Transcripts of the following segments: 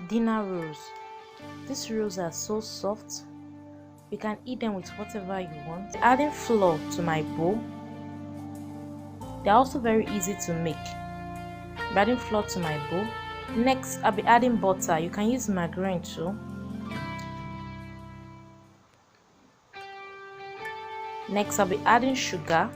Dinner rolls. These rolls are so soft. You can eat them with whatever you want. Adding flour to my bowl. They're also very easy to make. Adding flour to my bowl. Next, I'll be adding butter. You can use margarine too. Next, I'll be adding sugar.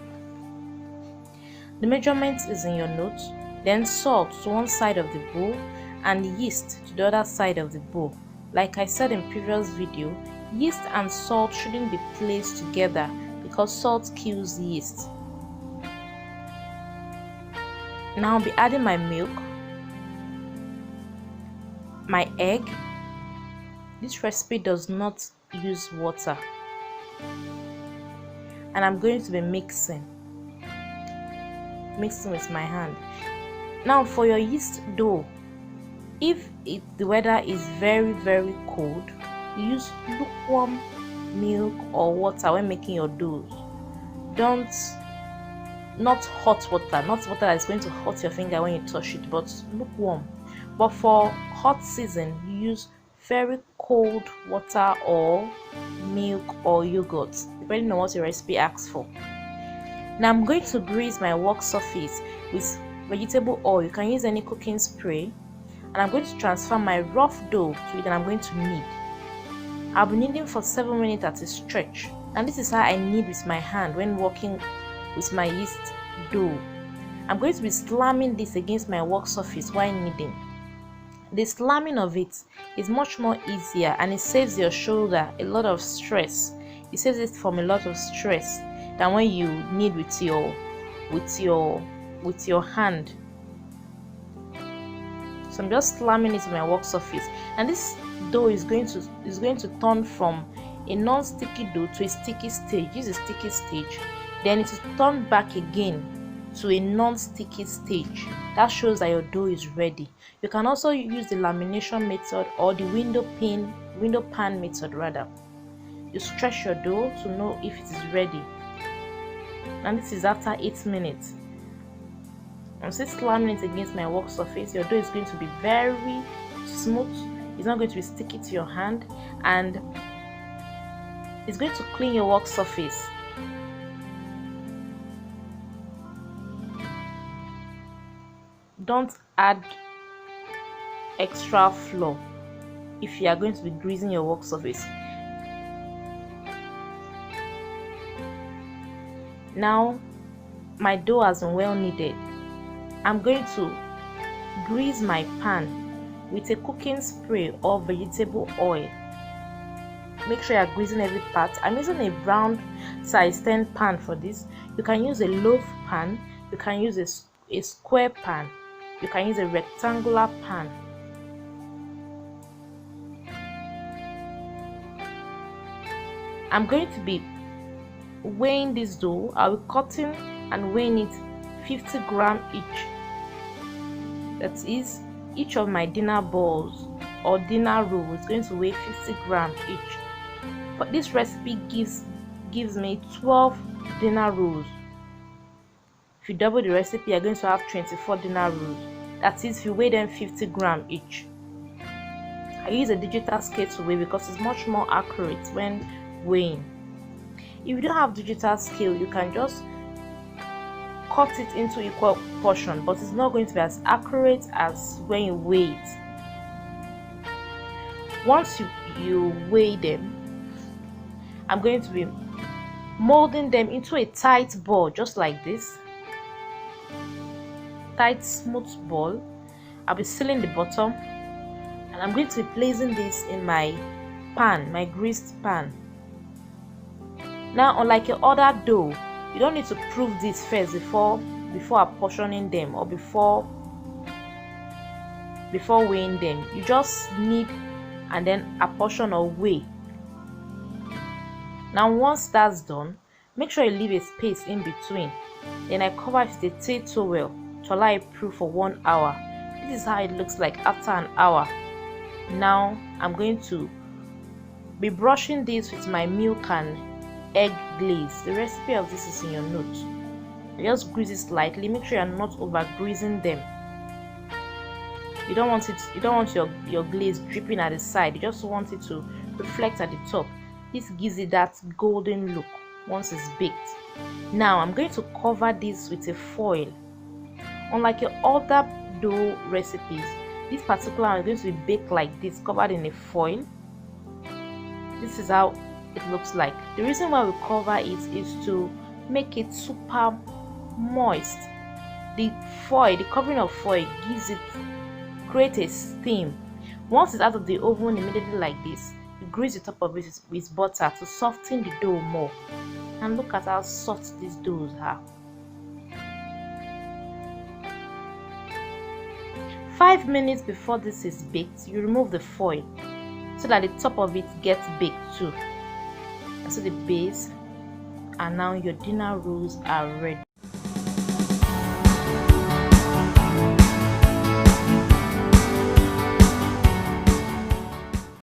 The measurement is in your notes. Then salt to one side of the bowl and yeast to the other side of the bowl. Like I said in previous video, yeast and salt shouldn't be placed together because salt kills yeast. Now I'll be adding my milk, my egg. This recipe does not use water. And I'm going to be mixing with my hand. Now for your yeast dough, if the weather is very cold, you use lukewarm milk or water when making your dough. Not hot water, not water that is going to hurt your finger when you touch it, but lukewarm. But for hot season, you use very cold water or milk or yogurt, depending on what your recipe asks for. Now I'm going to grease my work surface with vegetable oil. You can use any cooking spray, and I'm going to transfer my rough dough to it, and I'm going to knead. I'll be kneading for 7 minutes at a stretch, and this is how I knead with my hand when working with my yeast dough. I'm going to be slamming this against my work surface while kneading. The slamming of it is much more easier, and it saves your shoulder a lot of stress. It saves it from a lot of stress than when you knead with your hand. So I'm just slamming it to my work surface, and this dough is going to turn from a non-sticky dough to a sticky stage. This is a sticky stage, then it will turn back again to a non-sticky stage. That shows that your dough is ready. You can also use the lamination method or the window pan method rather. You stretch your dough to know if it is ready. And this is after 8 minutes. I'm still slamming it against my work surface. Your dough is going to be very smooth. It's not going to be sticky to your hand, and it's going to clean your work surface. Don't add extra flour if you are going to be greasing your work surface. Now my dough has been well kneaded. I'm going to grease my pan with a cooking spray or vegetable oil. Make sure you're greasing every part. I'm using a round size 10 pan for this. You can use a loaf pan, you can use a square pan, you can use a rectangular pan. I'm going to be weighing this dough. I'll be cutting and weighing it 50 grams each. That is, each of my dinner balls or dinner roll is going to weigh 50 grams each. But this recipe gives me 12 dinner rolls. If you double the recipe, you're going to have 24 dinner rolls. That is, if you weigh them 50 grams each. I use a digital scale to weigh because it's much more accurate when weighing. If you don't have digital scale, you can just cut it into equal portion, but it's not going to be as accurate as when you weigh it. Once you weigh them, I'm going to be molding them into a tight ball, just like this. Tight, smooth ball. I'll be sealing the bottom, and I'm going to be placing this in my pan, my greased pan. Now, unlike your other dough, you don't need to proof this first before apportioning them or before weighing them. You just knead and then apportion or weigh. Now once that's done, make sure you leave a space in between. Then I cover it with a tea towel to allow it proof for 1 hour. This is how it looks like after an hour. Now I'm going to be brushing this with my milk and egg glaze. The recipe of this is in your notes. Just grease it slightly. Make sure you're not over greasing them. You don't want your glaze dripping at the side. You just want it to reflect at the top. This gives it that golden look once it's baked. Now I'm going to cover this with a foil. Unlike your other dough recipes, this particular one is going to be baked like this, covered in a foil. This is how it looks like. The reason why we cover it is to make it super moist. The covering of foil creates a steam. Once it's out of the oven immediately like this, you grease the top of it with butter to soften the dough more. And look at how soft these doughs are. 5 minutes before this is baked, you remove the foil so that the top of it gets baked too. And so the base, and now your dinner rolls are ready.